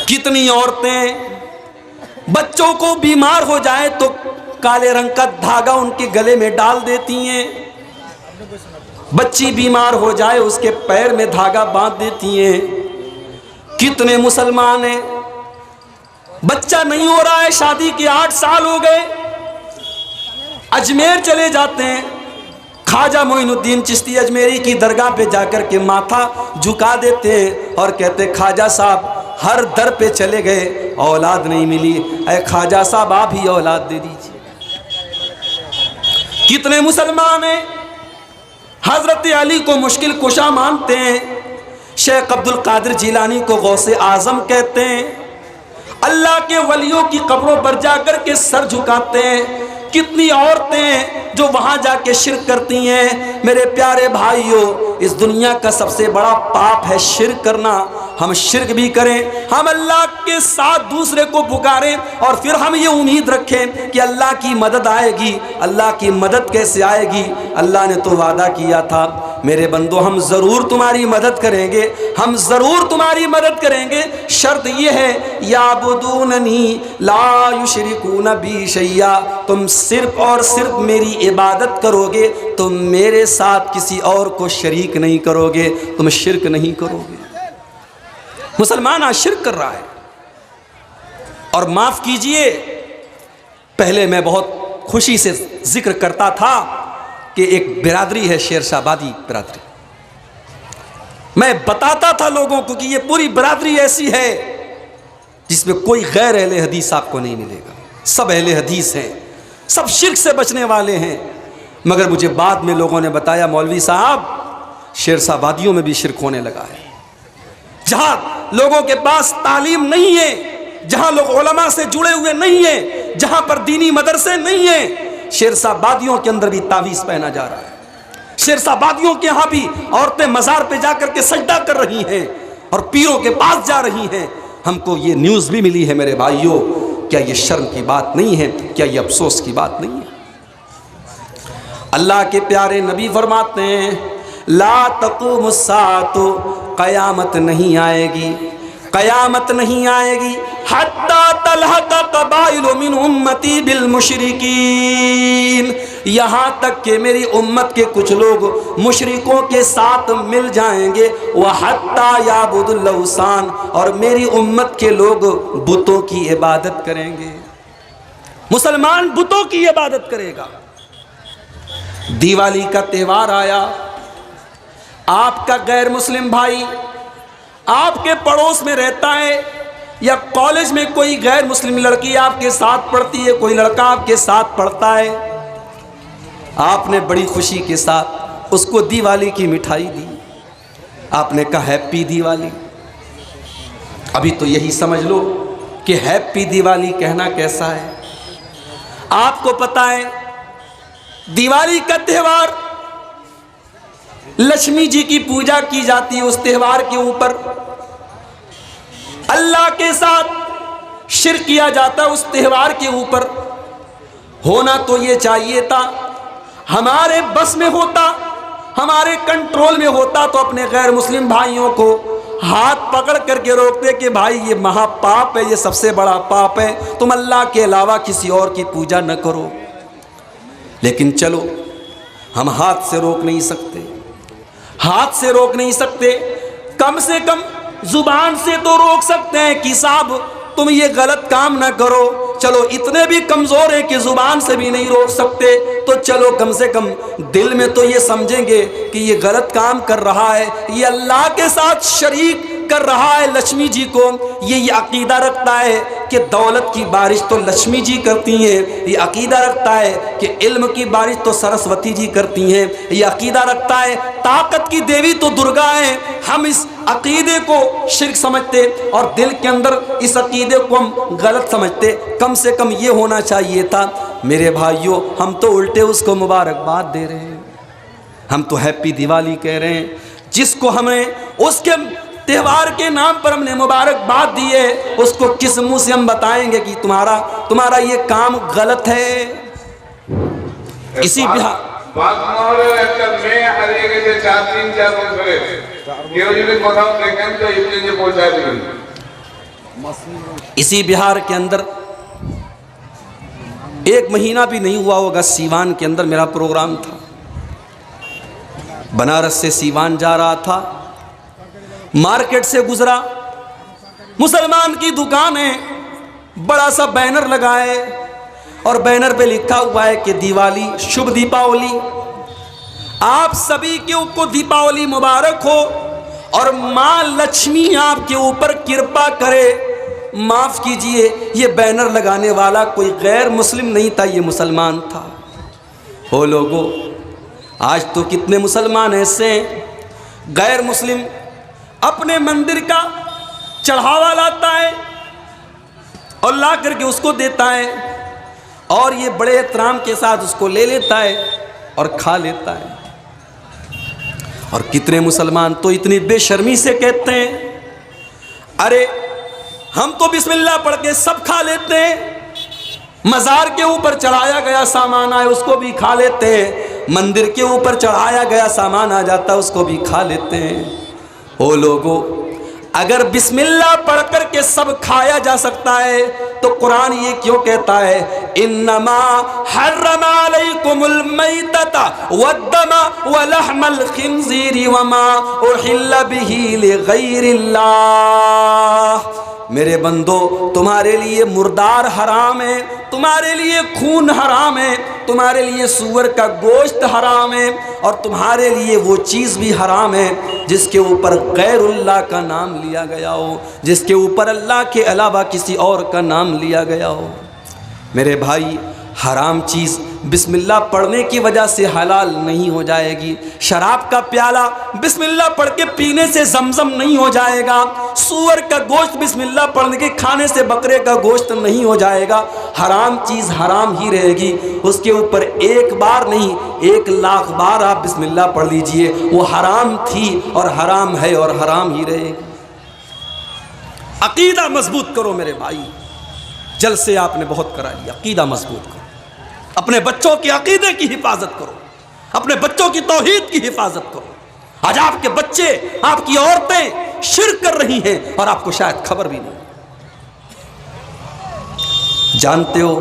कितनी औरतें बच्चों को बीमार हो जाए तो काले रंग का धागा उनके गले में डाल देती हैं। बच्ची बीमार हो जाए उसके पैर में धागा बांध देती हैं। कितने मुसलमान हैं, बच्चा नहीं हो रहा है, शादी के 8 साल हो गए, अजमेर चले जाते हैं, ख्वाजा मोइनुद्दीन चिश्ती अजमेरी की दरगाह पे जाकर के माथा झुका देते हैं और कहते ख्वाजा साहब हर दर पे चले गए, औलाद नहीं मिली, ऐ ख्वाजा साहब आप ही औलाद दे दीजिए। कितने मुसलमान हैं हजरत अली को मुश्किल कुशा मानते हैं, शेख अब्दुल कादिर जिलानी को गौसे आजम कहते हैं, अल्लाह के वलियों की कब्रों पर जाकर के सर झुकाते हैं। कितनी औरतें जो वहां जाके शिर्क करती हैं। मेरे प्यारे भाइयों, इस दुनिया का सबसे बड़ा पाप है शिर्क करना। हम शिर्क भी करें, हम अल्लाह के साथ दूसरे को पुकारें और फिर हम ये उम्मीद रखें कि अल्लाह की मदद आएगी। अल्लाह की मदद कैसे आएगी? अल्लाह ने तो वादा किया था, मेरे बंदो हम ज़रूर तुम्हारी मदद करेंगे, हम ज़रूर तुम्हारी मदद करेंगे, शर्त यह है याबुदूननी ला युशरिकून बी शैया, तुम सिर्फ और सिर्फ मेरी इबादत करोगे, तुम मेरे साथ किसी और को शरीक नहीं करोगे, तुम शिर्क नहीं करोगे। मुसलमान आज शिर्क कर रहा है। और माफ़ कीजिए, पहले मैं बहुत खुशी से जिक्र करता था कि एक बिरादरी है शेरशाहबादी बिरादरी, मैं बताता था लोगों को कि ये पूरी बिरादरी ऐसी है जिसमें कोई गैर अहले हदीस आपको नहीं मिलेगा, सब अहले हदीस हैं, सब शिर्क से बचने वाले हैं। मगर मुझे बाद में लोगों ने बताया मौलवी साहब शेरशाहबादियों में भी शिर्क होने लगा है। जहां लोगों के पास तालीम नहीं है, जहां लोग उलमा से जुड़े हुए नहीं हैं, जहां पर दीनी मदरसे नहीं हैं, शेरशाहबादियों के अंदर भी तावीज़ पहना जा रहा है। शेरशाहबादियों के यहाँ भी औरतें मज़ार पे जाकर के सजदा कर रही हैं और पीरों के पास जा रही हैं। हमको ये न्यूज़ भी मिली है मेरे भाइयों। क्या ये शर्म की बात नहीं है? क्या ये अफसोस की बात नहीं है? अल्लाह के प्यारे नबी फरमाते हैं ला तक़ूमुस्साअतु, क़यामत नहीं आएगी, क़यामत नहीं आएगी हत्ता तलहक़ क़बाइलु मिन उम्मती बिल मुशरिकीन, यहाँ तक कि मेरी उम्मत के कुछ लोग मुशरिकों के साथ मिल जाएंगे। व हत्ता याबुदुल औसान, और मेरी उम्मत के लोग बुतों की इबादत करेंगे। मुसलमान बुतों की इबादत करेगा। दिवाली का त्यौहार आया, आपका गैर मुस्लिम भाई आपके पड़ोस में रहता है या कॉलेज में कोई गैर मुस्लिम लड़की आपके साथ पढ़ती है, कोई लड़का आपके साथ पढ़ता है, आपने बड़ी खुशी के साथ उसको दिवाली की मिठाई दी, आपने कहा हैप्पी दिवाली। अभी तो यही समझ लो कि हैप्पी दिवाली कहना कैसा है। आपको पता है दिवाली का त्यौहार लक्ष्मी जी की पूजा की जाती है। उस त्यौहार के ऊपर अल्लाह के साथ शिर्क किया जाता है। उस त्यौहार के ऊपर होना तो ये चाहिए था, हमारे बस में होता, हमारे कंट्रोल में होता तो अपने गैर मुस्लिम भाइयों को हाथ पकड़ करके रोकते कि भाई ये महापाप है, ये सबसे बड़ा पाप है, तुम अल्लाह के अलावा किसी और की पूजा न करो। लेकिन चलो हम हाथ से रोक नहीं सकते, हाथ से रोक नहीं सकते, कम से कम जुबान से तो रोक सकते हैं कि साहब तुम ये गलत काम ना करो। चलो इतने भी कमज़ोर हैं कि ज़ुबान से भी नहीं रोक सकते, तो चलो कम से कम दिल में तो ये समझेंगे कि ये गलत काम कर रहा है, ये अल्लाह के साथ शरीक कर रहा है लक्ष्मी जी को। ये अकीदा रखता है कि दौलत की बारिश तो लक्ष्मी जी करती हैं, ये अकीदा रखता है कि इल्म की बारिश तो सरस्वती जी करती हैं, ये अकीदा रखता है ताकत की देवी तो दुर्गा है। हम इस अकीदे को शिर्क समझते और दिल के अंदर इस अकीदे को हम गलत समझते। कम से कम ये होना चाहिए था। मेरे भाइयों, हम तो उल्टे उसको मुबारकबाद दे रहे हैं, हम तो हैप्पी दिवाली कह रहे हैं, जिसको हमें उसके त्यौहार के नाम पर हमने मुबारकबाद दी है, उसको किस मुंह से हम बताएंगे कि तुम्हारा ये काम गलत है। इसी बिहार इसी बिहार के अंदर 1 महीना भी नहीं हुआ होगा, सीवान के अंदर मेरा प्रोग्राम था। बनारस से सीवान जा रहा था, मार्केट से गुजरा, मुसलमान की दुकान है, बड़ा सा बैनर लगाए और बैनर पे लिखा हुआ है कि दिवाली, शुभ दीपावली, आप सभी के ऊपर दीपावली मुबारक हो और माँ लक्ष्मी आपके ऊपर कृपा करे। माफ़ कीजिए, ये बैनर लगाने वाला कोई गैर मुस्लिम नहीं था, ये मुसलमान था। हो लोगों, आज तो कितने मुसलमान ऐसे हैं, गैर मुस्लिम अपने मंदिर का चढ़ावा लाता है और ला करके उसको देता है और ये बड़े एहतराम के साथ उसको ले लेता है और खा लेता है। और कितने मुसलमान तो इतनी बेशर्मी से कहते हैं, अरे हम तो बिस्मिल्लाह पढ़ के सब खा लेते हैं, मज़ार के ऊपर चढ़ाया गया सामान आए उसको भी खा लेते हैं, मंदिर के ऊपर चढ़ाया गया सामान आ जाता है उसको भी खा लेते हैं। ओ लोगों, अगर बिस्मिल्लाह पढ़ कर के सब खाया जा सकता है तो कुरान ये क्यों कहता है, इन्नमा हर्रमा अलैकुमुल मैतता वद्दमा वलहमल खिंजीरी वमा उहिल्ला बिही लिगैरिल्लाह। मेरे बंदो, तुम्हारे लिए मुर्दार हराम है, तुम्हारे लिए खून हराम है, तुम्हारे लिए सूअर का गोश्त हराम है और तुम्हारे लिए वो चीज़ भी हराम है जिसके ऊपर गैरुल्लाह का नाम लिया गया हो, जिसके ऊपर अल्लाह के अलावा किसी और का नाम लिया गया हो। मेरे भाई, हराम चीज़ बिस्मिल्लाह पढ़ने की वजह से हलाल नहीं हो जाएगी। शराब का प्याला बिस्मिल्लाह पढ़ के पीने से जमजम नहीं हो जाएगा। सूअर का गोश्त बिस्मिल्लाह पढ़ने के खाने से बकरे का गोश्त नहीं हो जाएगा। हराम चीज़ हराम ही रहेगी, उसके ऊपर एक बार नहीं 1,00,000 बार आप बिस्मिल्लाह पढ़ लीजिए, वो हराम थी और हराम है और हराम ही रहेगी। अकीदा मजबूत करो मेरे भाई, जल से आपने बहुत करा लिया, अकीदा मजबूत करो, अपने बच्चों के अकीदे की हिफाजत करो, अपने बच्चों की तौहीद की हिफाजत करो। आज आपके बच्चे, आपकी औरतें शिर्क कर रही हैं और आपको शायद खबर भी नहीं। जानते हो,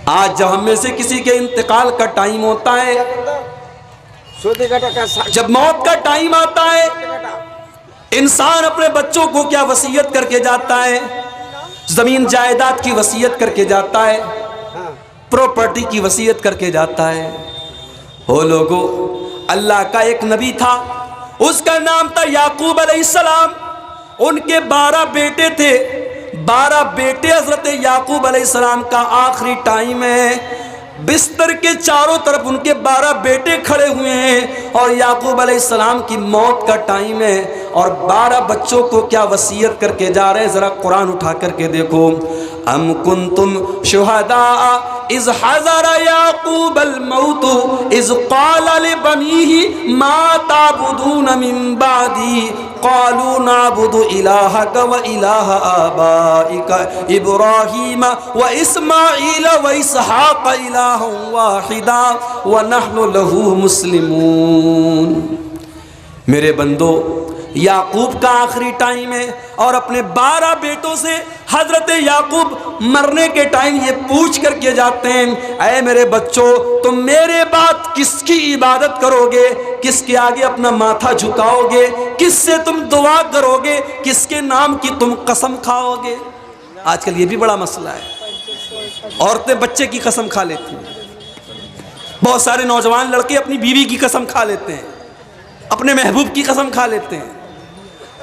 आज जब हम में से किसी के इंतकाल का टाइम होता है, जब मौत का टाइम आता है, इंसान अपने बच्चों को क्या वसीयत करके जाता है? जमीन जायदाद की वसीयत करके जाता है, प्रॉपर्टी की वसीयत करके जाता है। हो लोगों, अल्लाह का एक नबी था, उसका नाम था याकूब अलैहिस्सलाम। उनके 12 बेटे थे, 12 बेटे हजरत याकूब अलैहिस्सलाम का आखिरी टाइम है। बिस्तर के चारों तरफ उनके 12 बेटे खड़े हुए हैं और याकूब अलैहिस्सलाम की मौत का टाइम है और 12 बच्चों को क्या वसीयत करके जा रहे हैं, जरा कुरान उठा करके देखो। अम कुंतुम शुहदा इज़ हज़रा याकूबल मौत इज़ क़ाल लिबनीही मा ताबुदून मिन बादी क़ालू नाबुदु इलाहक व इलाह आबाइका इब्राहीम व इस्माईल व इसहाक़ इलाहन वाहिदा व नहनु लहू मुस्लिमून। मेरे बंदो, याकूब का आखिरी टाइम है और अपने 12 बेटों से हजरत याकूब मरने के टाइम ये पूछ करके जाते हैं, ऐ मेरे बच्चों, तुम मेरे बाद किसकी इबादत करोगे, किसके आगे अपना माथा झुकाओगे, किससे तुम दुआ करोगे, किसके नाम की तुम कसम खाओगे? आजकल ये भी बड़ा मसला है, औरतें बच्चे की कसम खा लेती हैं, बहुत सारे नौजवान लड़के अपनी बीवी की कसम खा लेते हैं, अपने महबूब की कसम खा लेते हैं।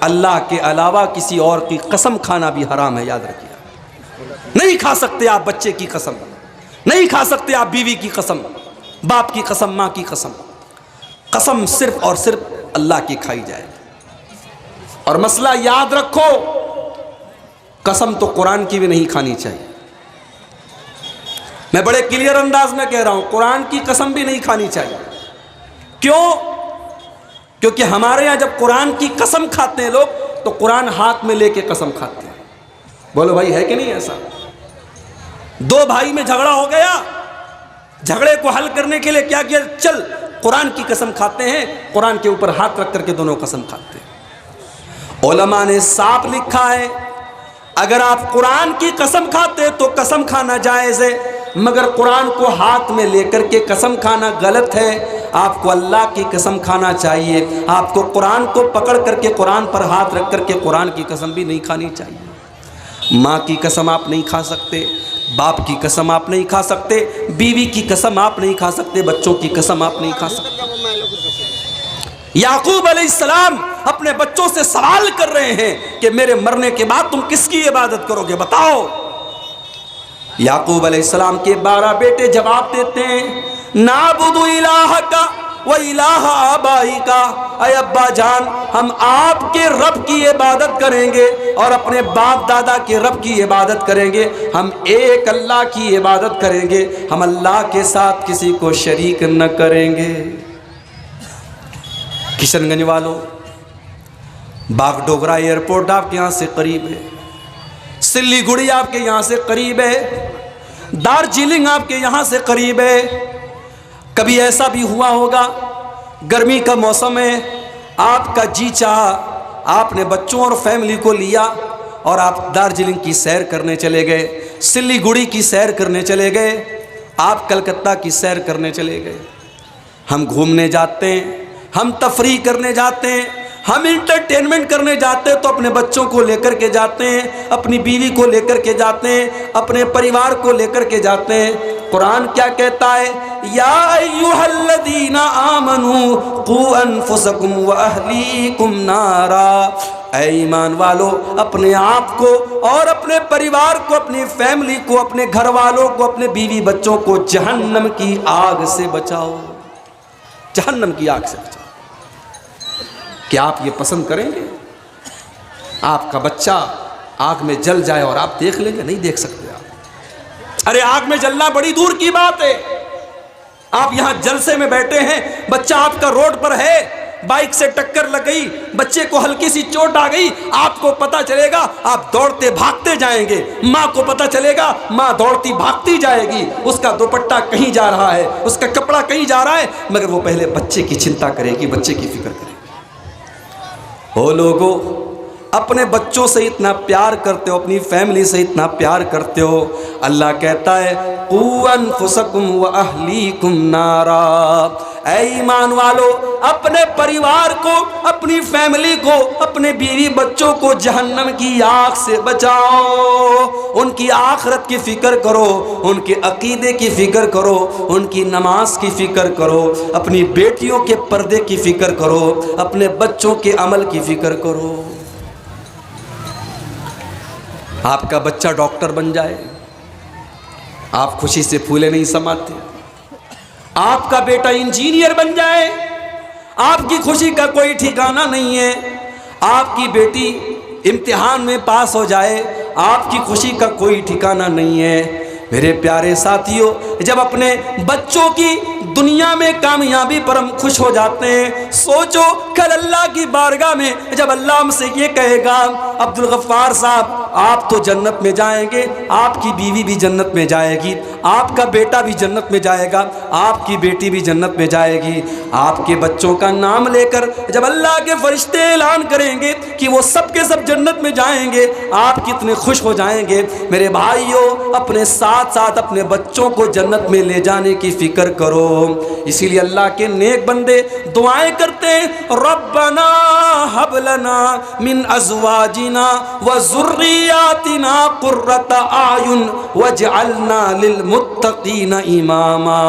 अल्लाह के अलावा किसी और की कसम खाना भी हराम है, याद रखिए। नहीं खा सकते आप बच्चे की कसम, नहीं खा सकते आप बीवी की कसम, बाप की कसम, माँ की कसम। कसम सिर्फ और सिर्फ अल्लाह की खाई जाएगी। और मसला याद रखो, कसम तो कुरान की भी नहीं खानी चाहिए। मैं बड़े क्लियर अंदाज में कह रहा हूं, कुरान की कसम भी नहीं खानी चाहिए। क्यों? क्योंकि हमारे यहाँ जब कुरान की कसम खाते हैं लोग तो कुरान हाथ में लेके कसम खाते हैं। बोलो भाई, है कि नहीं ऐसा? 2 भाई में झगड़ा हो गया, झगड़े को हल करने के लिए क्या किया, चल कुरान की कसम खाते हैं, कुरान के ऊपर हाथ रख करके दोनों कसम खाते हैं। उलमा ने साफ लिखा है, अगर आप कुरान की कसम खाते तो कसम खाना जायज़ है, मगर कुरान को हाथ में लेकर के कसम खाना गलत है। आपको अल्लाह की कसम खाना चाहिए। आपको कुरान को पकड़ करके कुरान पर हाथ रख करके कुरान की कसम भी नहीं खानी चाहिए। माँ की कसम आप नहीं खा सकते, बाप की कसम आप नहीं खा सकते, बीवी की कसम आप नहीं खा सकते, बच्चों की कसम आप नहीं खा सकते। याकूब अलैहिस्सलाम अपने बच्चों से सवाल कर रहे हैं कि मेरे मरने के बाद तुम किसकी इबादत करोगे, बताओ। याकूब अलैहिस्सलाम के 12 बेटे जवाब देते हैं, नाबुदु इलाहका व इलाहा आबाइका, ऐ अब्बा जान, हम आपके रब की इबादत करेंगे और अपने बाप दादा के रब की इबादत करेंगे। हम एक अल्लाह की इबादत करेंगे, हम अल्लाह के साथ किसी को शरीक न करेंगे। किशनगंज वालों, बागडोगरा एयरपोर्ट आपके यहाँ से करीब है, सिल्लीगुड़ी आपके यहाँ से करीब है, दार्जिलिंग आपके यहाँ से करीब है। कभी ऐसा भी हुआ होगा, गर्मी का मौसम है, आपका जी चाहा, आपने बच्चों और फैमिली को लिया और आप दार्जिलिंग की सैर करने चले गए, सिल्लीगुड़ी की सैर करने चले गए, आप कलकत्ता की सैर करने चले गए। हम घूमने जाते हैं, हम तफरीह करने जाते हैं, हम इंटरटेनमेंट करने जाते हैं तो अपने बच्चों को लेकर के जाते हैं, अपनी बीवी को लेकर के जाते हैं, अपने परिवार को लेकर के जाते हैं। कुरान क्या कहता है, या अय्युहल्लज़ीना आमनू कू अनफुसकुम व अहलीकुम नारा, ऐ ईमान वालों, अपने आप को और अपने परिवार को, अपनी फैमिली को, अपने घर वालों को, अपने बीवी बच्चों को जहन्नम की आग से बचाओ, जहन्नम की आग से बचाओ। क्या आप ये पसंद करेंगे आपका बच्चा आग में जल जाए और आप देख लेंगे? नहीं देख सकते आप। अरे आग में जलना बड़ी दूर की बात है। आप यहां जलसे में बैठे हैं, बच्चा आपका रोड पर है, बाइक से टक्कर लग गई, बच्चे को हल्की सी चोट आ गई, आपको पता चलेगा, आप दौड़ते भागते जाएंगे। माँ को पता चलेगा, माँ दौड़ती भागती जाएगी। उसका दुपट्टा कहीं जा रहा है, उसका कपड़ा कहीं जा रहा है, मगर वो पहले बच्चे की चिंता करेगी, बच्चे की फिक्र करेगी। ओ लोगों, अपने बच्चों से इतना प्यार करते हो, अपनी फैमिली से इतना प्यार करते हो, अल्लाह कहता है कू अनफुसकुम व अहलीकुम नारा, ऐ ईमान वालों, अपने परिवार को, अपनी फैमिली को, अपने बीवी बच्चों को जहन्नम की आग से बचाओ। उनकी आखिरत की फिक्र करो, उनके अकीदे की फिक्र करो, उनकी नमाज की फिक्र करो, अपनी बेटियों के पर्दे की फिक्र करो, अपने बच्चों के अमल की फिक्र करो। आपका बच्चा डॉक्टर बन जाए, आप खुशी से फूले नहीं समाते। आपका बेटा इंजीनियर बन जाए, आपकी खुशी का कोई ठिकाना नहीं है। आपकी बेटी इम्तिहान में पास हो जाए, आपकी खुशी का कोई ठिकाना नहीं है। मेरे प्यारे साथियों, जब अपने बच्चों की दुनिया में कामयाबी पर हम खुश हो जाते हैं, सोचो कल अल्लाह की बारगाह में जब अल्लाह हमसे ये कहेगा, अब्दुल गफ्फार साहब आप तो जन्नत में जाएंगे, आपकी बीवी भी जन्नत में जाएगी, आपका बेटा भी जन्नत में जाएगा, आपकी बेटी भी जन्नत में जाएगी। आपके बच्चों का नाम लेकर जब अल्लाह के फरिश्ते ऐलान करेंगे कि वो सब के सब जन्नत में जाएंगे, आप कितने खुश हो जाएंगे। मेरे भाइयों, अपने साथ साथ अपने बच्चों को जन्नत में ले जाने की फिक्र करो। इसीलिए अल्लाह के नेक बंदे दुआएं करते हैं, रब्बना हब लना मिन अज़वाजिना व ज़ुर्रियातिना कुर्रता आयुन वजअलना लिल मुत्तकीना इमामा।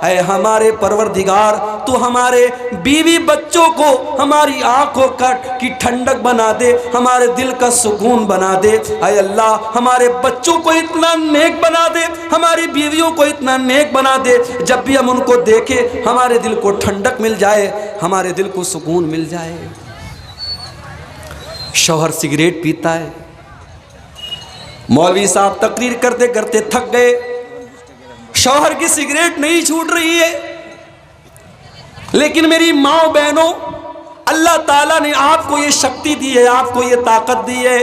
ऐ हमारे परवरदिगार, तू हमारे बीवी बच्चों को हमारी आंखों की ठंडक बना दे, हमारे दिल का सुकून बना दे। ऐ अल्लाह, हमारे बच्चों को इतना नेक बना दे, हमारी बीवियों को इतना नेक बना दे, जब भी हम उनको देखें हमारे दिल को ठंडक मिल जाए, हमारे दिल को सुकून मिल जाए। शौहर सिगरेट पीता है, मौलवी साहब तकरीर करते करते थक गए, शौहर की सिगरेट नहीं छूट रही है। लेकिन मेरी माँ बहनों, अल्लाह ताला ने आपको ये शक्ति दी है, आपको ये ताकत दी है।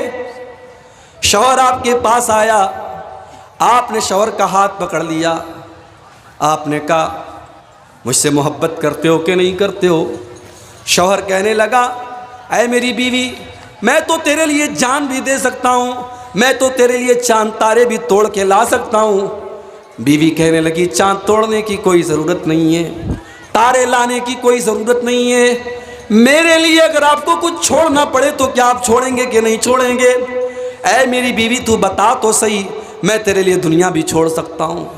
शौहर आपके पास आया, आपने शौहर का हाथ पकड़ लिया, आपने कहा मुझसे मोहब्बत करते हो कि नहीं करते हो? शौहर कहने लगा, ऐ मेरी बीवी, मैं तो तेरे लिए जान भी दे सकता हूँ, मैं तो तेरे लिए चांद तारे भी तोड़ के ला सकता हूँ। बीवी कहने लगी, चांद तोड़ने की कोई ज़रूरत नहीं है, तारे लाने की कोई ज़रूरत नहीं है। मेरे लिए अगर आपको कुछ छोड़ना पड़े तो क्या आप छोड़ेंगे कि नहीं छोड़ेंगे? ऐ मेरी बीवी तू बता तो सही, मैं तेरे लिए दुनिया भी छोड़ सकता हूँ।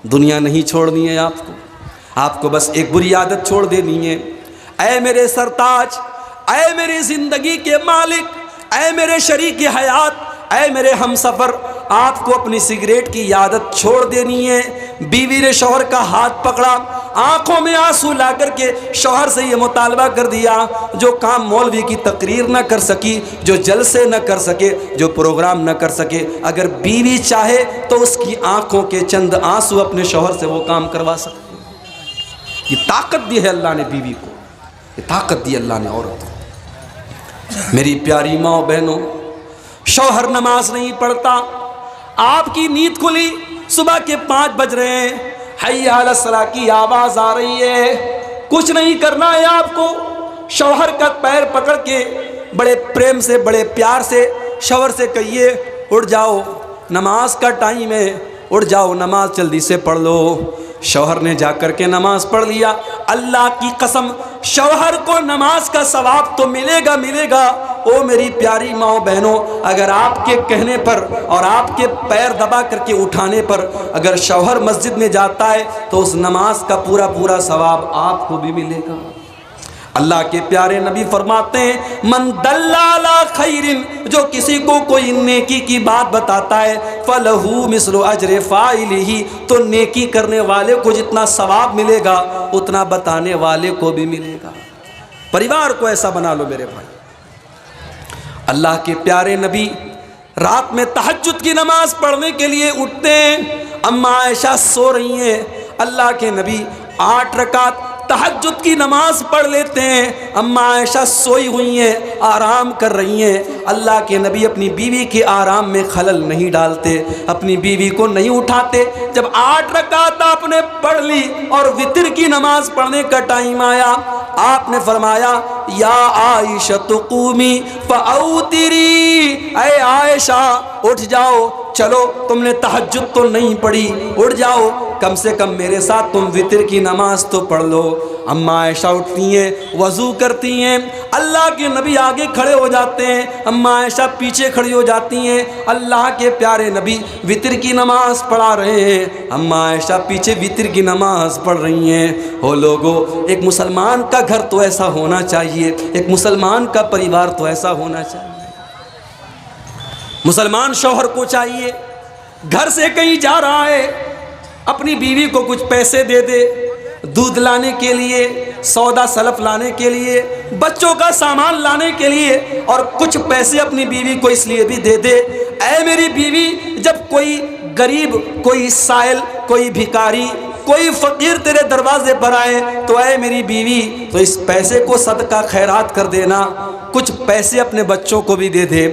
दुनिया नहीं छोड़नी है आपको, आपको बस एक बुरी आदत छोड़ देनी है। ऐ मेरे सरताज, ऐ मेरी ज़िंदगी के मालिक, ऐ मेरे शरीक हयात, ऐ मेरे हमसफ़र, आपको अपनी सिगरेट की आदत छोड़ देनी है। बीवी ने शौहर का हाथ पकड़ा, आंखों में आंसू ला करके शौहर से ये मुतालबा कर दिया, जो काम मौलवी की तकरीर न कर सकी, जो जलसे न कर सके, जो प्रोग्राम न कर सके, अगर बीवी चाहे तो उसकी आंखों के चंद आंसू अपने शौहर से वो काम करवा सकते। ये ताकत दी है अल्लाह ने बीवी को, ये ताकत दी अल्लाह ने औरत को। मेरी प्यारी माँ बहनों, शौहर नमाज नहीं पढ़ता, आपकी नींद खुली, सुबह के 5 बज रहे हैं, हय्या अला सलाह की आवाज़ आ रही है, कुछ नहीं करना है आपको। शौहर का पैर पकड़ के बड़े प्रेम से, बड़े प्यार से शौहर से कहिए, उठ जाओ, नमाज का टाइम है, उठ जाओ, नमाज जल्दी से पढ़ लो। शौहर ने जाकर के नमाज पढ़ लिया। अल्लाह की कसम, शौहर को नमाज का सवाब तो मिलेगा मिलेगा। ओ मेरी प्यारी माँ बहनों, अगर आपके कहने पर और आपके पैर दबा करके उठाने पर अगर शौहर मस्जिद में जाता है तो उस नमाज का पूरा पूरा सवाब आपको भी मिलेगा। अल्लाह के प्यारे नबी फरमाते हैं, मन दल्ला खैरिन, जो किसी को कोई नेकी की बात बताता है, फलहू मिस्लु अजरे फाइलिही, तो नेकी करने वाले को जितना सवाब मिलेगा उतना बताने वाले को भी मिलेगा। परिवार को ऐसा बना लो मेरे भाई। अल्लाह के प्यारे नबी रात में तहज्जुद की नमाज पढ़ने के लिए उठते हैं। अम्मा आयशा सो रही हैं, अल्लाह के नबी 8 रकात तहज्जुद की नमाज पढ़ लेते हैं। अम्मा आयशा सोई हुई हैं, आराम कर रही हैं। अल्लाह के नबी अपनी बीवी के आराम में खलल नहीं डालते, अपनी बीवी को नहीं उठाते। जब 8 रकात आपने पढ़ ली और वितर की नमाज पढ़ने का टाइम आया, आपने फरमाया, या आयशा क़ूमी फ़अौतिरी, ऐ आयशा उठ जाओ, चलो, तुमने तहज्जुद तो नहीं पढ़ी, उठ जाओ, कम से कम मेरे साथ तुम वितर की नमाज तो पढ़ लो। अम्मा आयशा उठती हैं, वज़ू करती हैं, अल्लाह के नबी आगे खड़े हो जाते हैं, अम्मा आयशा पीछे खड़ी हो जाती हैं। अल्लाह के प्यारे नबी वितर की नमाज पढ़ा रहे हैं, अम्मा आयशा पीछे वितर की नमाज पढ़ रही हैं। हो लोगों, एक मुसलमान का घर तो ऐसा होना चाहिए, एक मुसलमान का परिवार तो ऐसा होना चाहिए। मुसलमान शौहर को चाहिए, घर से कहीं जा रहा है, अपनी बीवी को कुछ पैसे दे दे, दूध लाने के लिए, सौदा सलफ लाने के लिए, बच्चों का सामान लाने के लिए, और कुछ पैसे अपनी बीवी को इसलिए भी दे दे, ऐ मेरी बीवी, जब कोई गरीब, कोई साइल, कोई भिखारी, कोई फ़कीर तेरे दरवाजे पर आए तो ऐ मेरी बीवी, तो इस पैसे को सदका खैरात कर देना, कुछ पैसे अपने बच्चों को भी दे दे।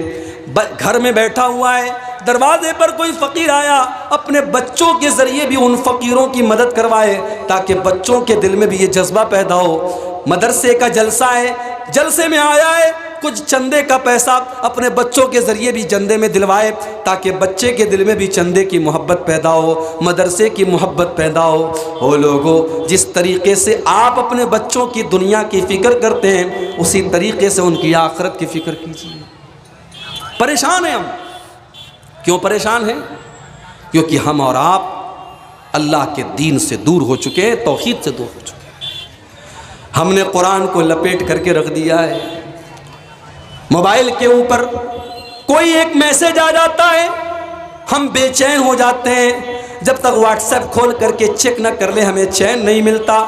घर में बैठा हुआ है, दरवाजे पर कोई फ़कीर आया, अपने बच्चों के ज़रिए भी उन फ़कीरों की मदद करवाए, ताकि बच्चों के दिल में भी ये जज्बा पैदा हो। मदरसे का जलसा है, जलसे में आया है, कुछ चंदे का पैसा अपने बच्चों के ज़रिए भी चंदे में दिलवाए, ताकि बच्चे के दिल में भी चंदे की मोहब्बत पैदा हो, मदरसे की मोहब्बत पैदा हो। लोगों, जिस तरीके से आप अपने बच्चों की दुनिया की फ़िक्र करते हैं, उसी तरीके से उनकी आखिरत की फ़िक्र कीजिए। परेशान हैं हम, क्यों परेशान हैं? क्योंकि हम और आप अल्लाह के दीन से दूर हो चुके हैं, तौहीद से दूर हो चुके हैं। हमने कुरान को लपेट करके रख दिया है। मोबाइल के ऊपर कोई एक मैसेज आ जाता है, हम बेचैन हो जाते हैं। जब तक व्हाट्सएप खोल करके चेक न कर ले, हमें चैन नहीं मिलता।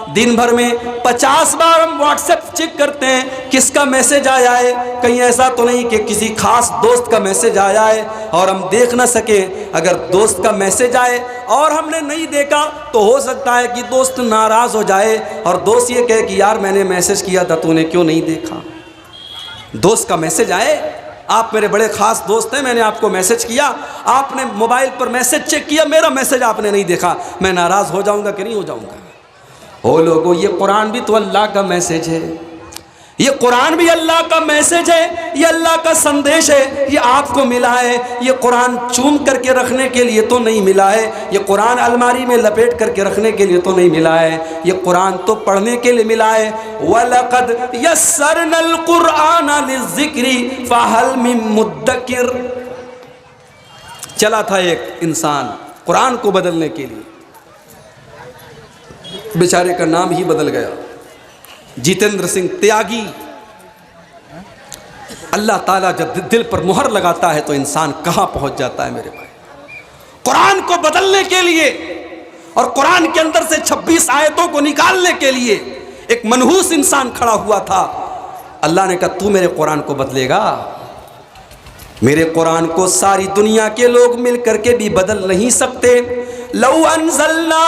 दिन भर में 50 बार हम व्हाट्सएप चेक करते हैं, किसका मैसेज आया है, कहीं ऐसा तो नहीं कि किसी खास दोस्त का मैसेज आया है और हम देख ना सके। अगर दोस्त का मैसेज आए और हमने नहीं देखा तो हो सकता है कि दोस्त नाराज़ हो जाए और दोस्त ये कहे कि यार मैंने मैसेज किया था, तूने क्यों नहीं देखा। दोस्त का मैसेज आए, आप मेरे बड़े ख़ास दोस्त हैं, मैंने आपको मैसेज किया, आपने मोबाइल पर मैसेज चेक किया, मेरा मैसेज आपने नहीं देखा, मैं नाराज़ हो जाऊंगा कि नहीं हो जाऊंगा? हो लोगों, ये कुरान भी तो अल्लाह का मैसेज है। ये कुरान भी अल्लाह का मैसेज है, ये अल्लाह का संदेश है, ये आपको मिला है। ये कुरान चूम करके रखने के लिए तो नहीं मिला है, ये कुरान अलमारी में लपेट करके रखने के लिए तो नहीं मिला है, ये कुरान तो पढ़ने के लिए मिला है। वलक़द यस्सरनल कुरआन लिज़्ज़िक्रि फ़हल मिन मुद्दकिर। चला था एक इंसान कुरान को बदलने के लिए, बेचारे का नाम ही बदल गया, जितेंद्र सिंह त्यागी। अल्लाह ताला जब दिल पर मुहर लगाता है तो इंसान कहां पहुंच जाता है मेरे भाई। कुरान को बदलने के लिए और कुरान के अंदर से 26 आयतों को निकालने के लिए एक मनहूस इंसान खड़ा हुआ था। अल्लाह ने कहा तू मेरे कुरान को बदलेगा? मेरे कुरान को सारी दुनिया के लोग मिल करके भी बदल नहीं सकते। लौ अनज़लना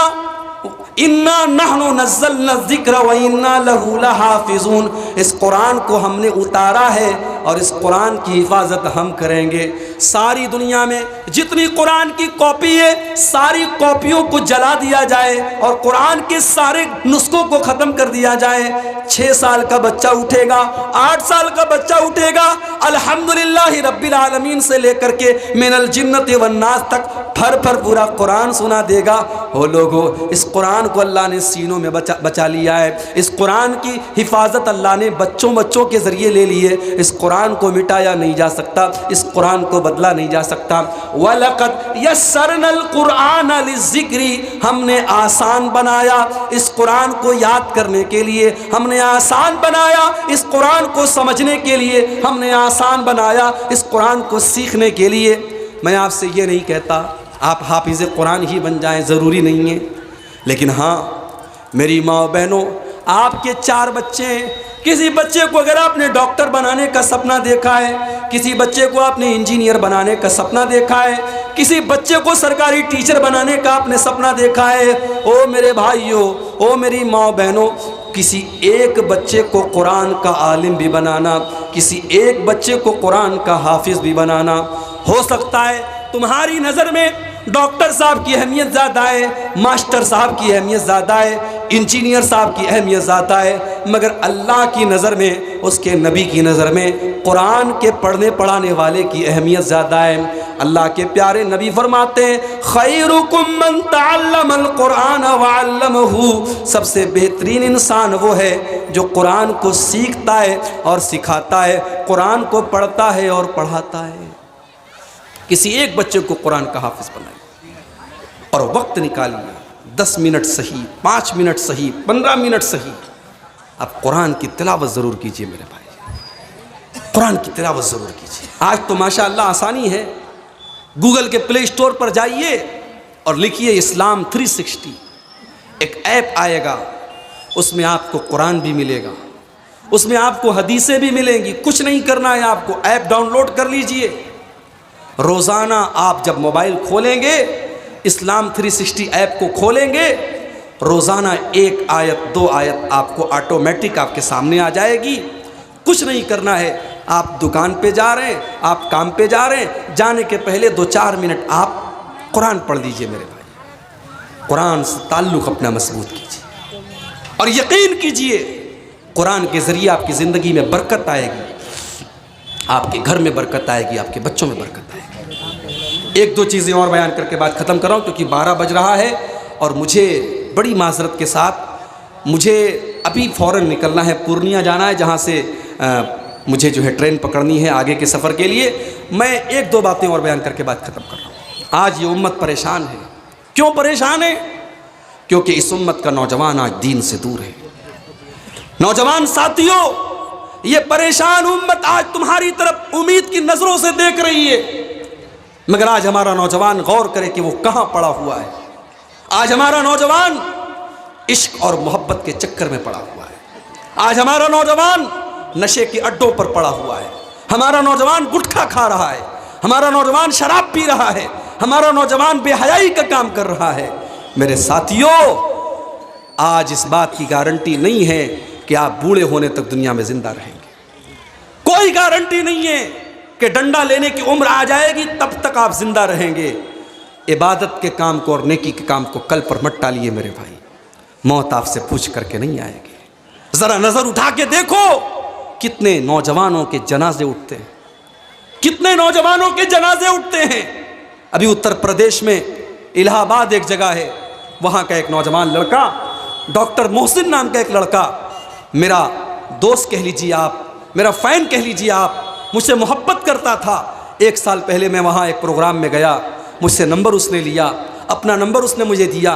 इन्ना नहनु नज़्ज़लना ज़िक्र व इन्ना लहू लहाफ़िज़ून। इस कुरान को हमने उतारा है और इस कुरान की हिफाजत हम करेंगे। सारी दुनिया में जितनी कुरान की कॉपी है सारी कॉपियों को जला दिया जाए और कुरान के सारे नुस्खों को ख़त्म कर दिया जाए। 6 साल का बच्चा उठेगा, 8 साल का बच्चा उठेगा, अल्हम्दुलिल्लाहि रब्बिल आलमीन से लेकर के मिनल जिन्नति वन्नास तक फर फर पूरा कुरान सुना देगा। हो लोगों, इस कुरान को अल्लाह ने सीनों में बचा लिया है। इस कुरान की हिफाजत अल्लाह ने बच्चों के ज़रिए ले ली है। इस कुरान को मिटाया नहीं जा सकता, इस कुरान को बदला नहीं जा सकता। वलक़द यस्सरनल कुरआन लिज़्ज़िक्रि। हमने आसान बनाया इस कुरान को याद करने के लिए, हमने आसान बनाया इस कुरान को समझने के लिए, हमने आसान बनाया इस कुरान को सीखने के लिए। मैं आपसे ये नहीं कहता आप हाफिज़ कुरान ही बन जाएं, ज़रूरी नहीं है। लेकिन हाँ मेरी माँ बहनों, आपके 4 बच्चे हैं, किसी बच्चे को अगर आपने डॉक्टर बनाने का सपना देखा है, किसी बच्चे को आपने इंजीनियर बनाने का सपना देखा है, किसी बच्चे को सरकारी टीचर बनाने का आपने सपना देखा है, ओ मेरे भाइयों, ओ मेरी माँ बहनों, किसी एक बच्चे को कुरान का आलिम भी बनाना, किसी एक बच्चे को कुरान का हाफिज़ भी बनाना। हो सकता है तुम्हारी नज़र में डॉक्टर साहब की अहमियत ज़्यादा है, मास्टर साहब की अहमियत ज़्यादा है, इंजीनियर साहब की अहमियत ज़्यादा है, मगर अल्लाह की नज़र में, उसके नबी की नज़र में कुरान के पढ़ने पढ़ाने वाले की अहमियत ज़्यादा है। अल्लाह के प्यारे नबी फरमाते हैं खैरुकुम मन तअल्लमल कुरान व अल्लमहु। सबसे बेहतरीन इंसान वो है जो कुरान को सीखता है और सिखाता है, कुरान को पढ़ता है और पढ़ाता है। किसी एक बच्चे को कुरान का हाफिज़ बनाइए और वक्त निकालिए, 10 मिनट सही, 5 मिनट सही, 15 मिनट सही, आप कुरान की तिलावत ज़रूर कीजिए मेरे भाई, कुरान की तिलावत ज़रूर कीजिए। आज तो माशाअल्लाह आसानी है, गूगल के प्ले स्टोर पर जाइए और लिखिए इस्लाम 360, एक ऐप आएगा, उसमें आपको कुरान भी मिलेगा, उसमें आपको हदीसें भी मिलेंगी। कुछ नहीं करना है आपको, ऐप डाउनलोड कर लीजिए। रोज़ाना आप जब मोबाइल खोलेंगे, इस्लाम 360 ऐप को खोलेंगे, रोज़ाना 1 आयत 2 आयत आपको ऑटोमेटिक आपके सामने आ जाएगी। कुछ नहीं करना है, आप दुकान पे जा रहे हैं, आप काम पे जा रहे हैं, जाने के पहले 2-4 मिनट आप कुरान पढ़ लीजिए मेरे भाई। कुरान से ताल्लुक़ अपना मजबूत कीजिए और यकीन कीजिए कुरान के ज़रिए आपकी ज़िंदगी में बरकत आएगी, आपके घर में बरकत आएगी, आपके बच्चों में बरकत आएगी। 1-2 चीज़ें और बयान करके बात ख़त्म कर रहा हूँ क्योंकि 12 बज रहा है और मुझे बड़ी माजरत के साथ मुझे अभी फ़ौरन निकलना है, पूर्णिया जाना है, जहाँ से मुझे जो है ट्रेन पकड़नी है आगे के सफ़र के लिए। मैं 1-2 बातें और बयान करके बात ख़त्म कर रहा हूँ। आज ये उम्मत परेशान है। क्यों परेशान है? क्योंकि इस उम्मत का नौजवान आज दीन से दूर है। नौजवान साथियों, ये परेशान उम्मत आज तुम्हारी तरफ उम्मीद की नज़रों से देख रही है, मगर आज हमारा नौजवान गौर करे कि वो कहाँ पड़ा हुआ है। आज हमारा नौजवान इश्क और मोहब्बत के चक्कर में पड़ा हुआ है। आज हमारा नौजवान नशे के अड्डों पर पड़ा हुआ है। हमारा नौजवान गुटखा खा रहा है, हमारा नौजवान शराब पी रहा है, हमारा नौजवान बेहयाई का काम कर रहा है। मेरे साथियों, आज इस बात की गारंटी नहीं है कि आप बूढ़े होने तक दुनिया में जिंदा रहेंगे। कोई गारंटी नहीं है कि डंडा लेने की उम्र आ जाएगी तब तक आप जिंदा रहेंगे। इबादत के काम को और नेकी के काम को कल पर मत टालिए मेरे भाई, मौत आपसे पूछ करके नहीं आएगी। ज़रा नज़र उठा के देखो, कितने नौजवानों के जनाजे उठते हैं, कितने नौजवानों के जनाजे उठते हैं। अभी उत्तर प्रदेश में इलाहाबाद एक जगह है, वहाँ का एक नौजवान लड़का, डॉक्टर मोहसिन नाम का एक लड़का, मेरा दोस्त कह लीजिए आप, मेरा फ़ैन कह लीजिए आप, मुझसे मोहब्बत करता था। 1 साल पहले मैं वहाँ एक प्रोग्राम में गया, मुझसे नंबर उसने लिया, अपना नंबर उसने मुझे दिया।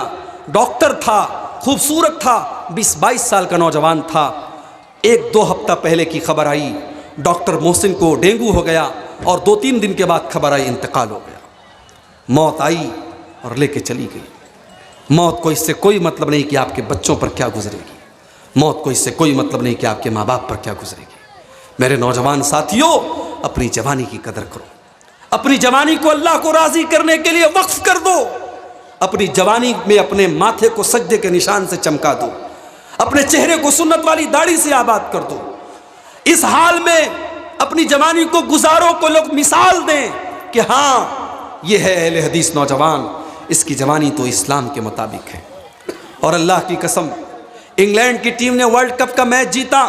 डॉक्टर था, खूबसूरत था, 20-22 साल का नौजवान था। 1-2 हफ्ता पहले की खबर आई, डॉक्टर मोहसिन को डेंगू हो गया और 2-3 दिन के बाद खबर आई इंतकाल हो गया। मौत आई और लेके चली गई। मौत को इससे कोई मतलब नहीं कि आपके बच्चों पर क्या गुजरेगी, मौत को इससे कोई मतलब नहीं कि आपके माँ बाप पर क्या गुजरेगी। मेरे नौजवान साथियों, अपनी जवानी की कदर करो, अपनी जवानी को अल्लाह को राज़ी करने के लिए वक्फ कर दो। अपनी जवानी में अपने माथे को सज्जे के निशान से चमका दो, अपने चेहरे को सुन्नत वाली दाढ़ी से आबाद कर दो। इस हाल में अपनी जवानी को गुजारो को लोग मिसाल दें कि हाँ ये है अहले हदीस नौजवान, इसकी जवानी तो इस्लाम के मुताबिक है। और अल्लाह की कसम, इंग्लैंड की टीम ने वर्ल्ड कप का मैच जीता।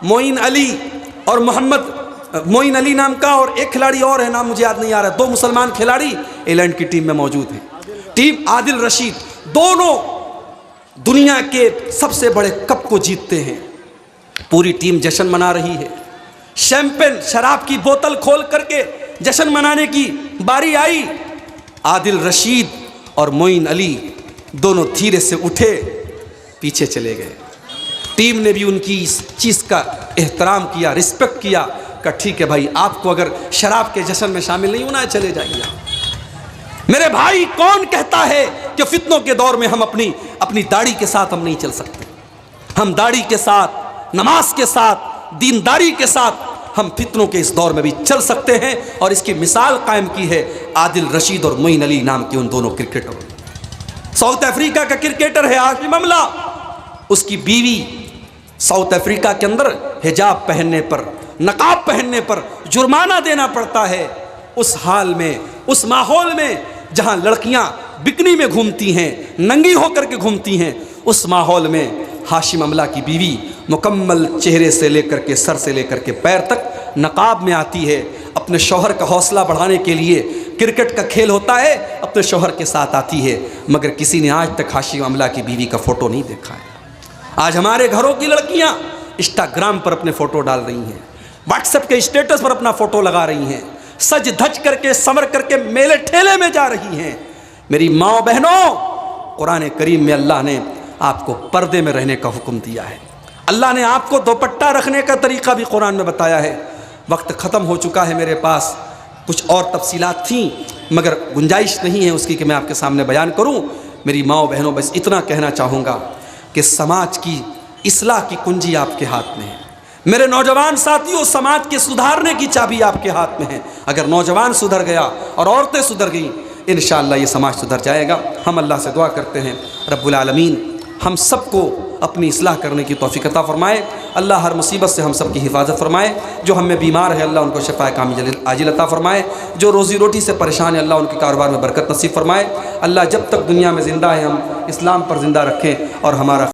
मोइन अली और मोइन अली नाम का और एक खिलाड़ी और है, नाम मुझे याद नहीं आ रहा, 2 मुसलमान खिलाड़ी इंग्लैंड की टीम में मौजूद हैं। टीम आदिल रशीद, दोनों दुनिया के सबसे बड़े कप को जीतते हैं। पूरी टीम जश्न मना रही है, शैंपेन शराब की बोतल खोल करके जश्न मनाने की बारी आई। आदिल रशीद और मोइन अली दोनों धीरे से उठे, पीछे चले गए। टीम ने भी उनकी इस चीज़ का एहतराम किया, रिस्पेक्ट किया, कि ठीक है भाई, आपको अगर शराब के जश्न में शामिल नहीं होना है चले जाइए। मेरे भाई, कौन कहता है कि फितनों के दौर में हम अपनी दाढ़ी के साथ हम नहीं चल सकते? हम दाढ़ी के साथ, नमाज के साथ, दीनदारी के साथ हम फितनों के इस दौर में भी चल सकते हैं। और इसकी मिसाल कायम की है आदिल रशीद और मोइन अली नाम के उन दोनों क्रिकेटरों ने। साउथ अफ्रीका का क्रिकेटर है हाशिम अमला, उसकी बीवी साउथ अफ्रीका के अंदर हिजाब पहनने पर, नकाब पहनने पर जुर्माना देना पड़ता है। उस हाल में, उस माहौल में जहां लड़कियां बिकनी में घूमती हैं, नंगी होकर के घूमती हैं, उस माहौल में हाशिम अमला की बीवी मुकम्मल चेहरे से लेकर के सर से लेकर के पैर तक नकाब में आती है। अपने शौहर का हौसला बढ़ाने के लिए, क्रिकेट का खेल होता है, अपने शौहर के साथ आती है, मगर किसी ने आज तक हाशिम अमला की बीवी का फ़ोटो नहीं देखा है। आज हमारे घरों की लड़कियां इंस्टाग्राम पर अपने फ़ोटो डाल रही हैं, व्हाट्सएप के स्टेटस पर अपना फ़ोटो लगा रही हैं, सज धज करके संवर करके मेले ठेले में जा रही हैं। मेरी माँ बहनों, कुरान करीम में अल्लाह ने आपको पर्दे में रहने का हुक्म दिया है। अल्लाह ने आपको दुपट्टा रखने का तरीक़ा भी कुरान में बताया है। वक्त ख़त्म हो चुका है, मेरे पास कुछ और तफसीलात थी मगर गुंजाइश नहीं है उसकी कि मैं आपके सामने बयान करूं। मेरी माँ बहनों, बस इतना कहना चाहूँगा कि समाज की इस्लाह की कुंजी आपके हाथ में है। मेरे नौजवान साथियों, समाज के सुधारने की चाबी आपके हाथ में है। अगर नौजवान सुधर गया और औरतें सुधर गईं, इंशाअल्लाह ये समाज सुधर जाएगा। हम अल्लाह से दुआ करते हैं रब्बुल आलमीन हम सबको अपनी इस्लाह करने की तौफीक अता फरमाए। अल्लाह हर मुसीबत से हम सब की हिफाजत फरमाए। जो हम में बीमार है अल्लाह उनको शफ़ाए कामिल आजिल अता फरमाए। जो रोज़ी रोटी से परेशान है अल्लाह उनके कारोबार में बरकत नसीब फरमाए। अल्लाह जब तक दुनिया में ज़िंदा है हम इस्लाम पर ज़िंदा रखें और हमारा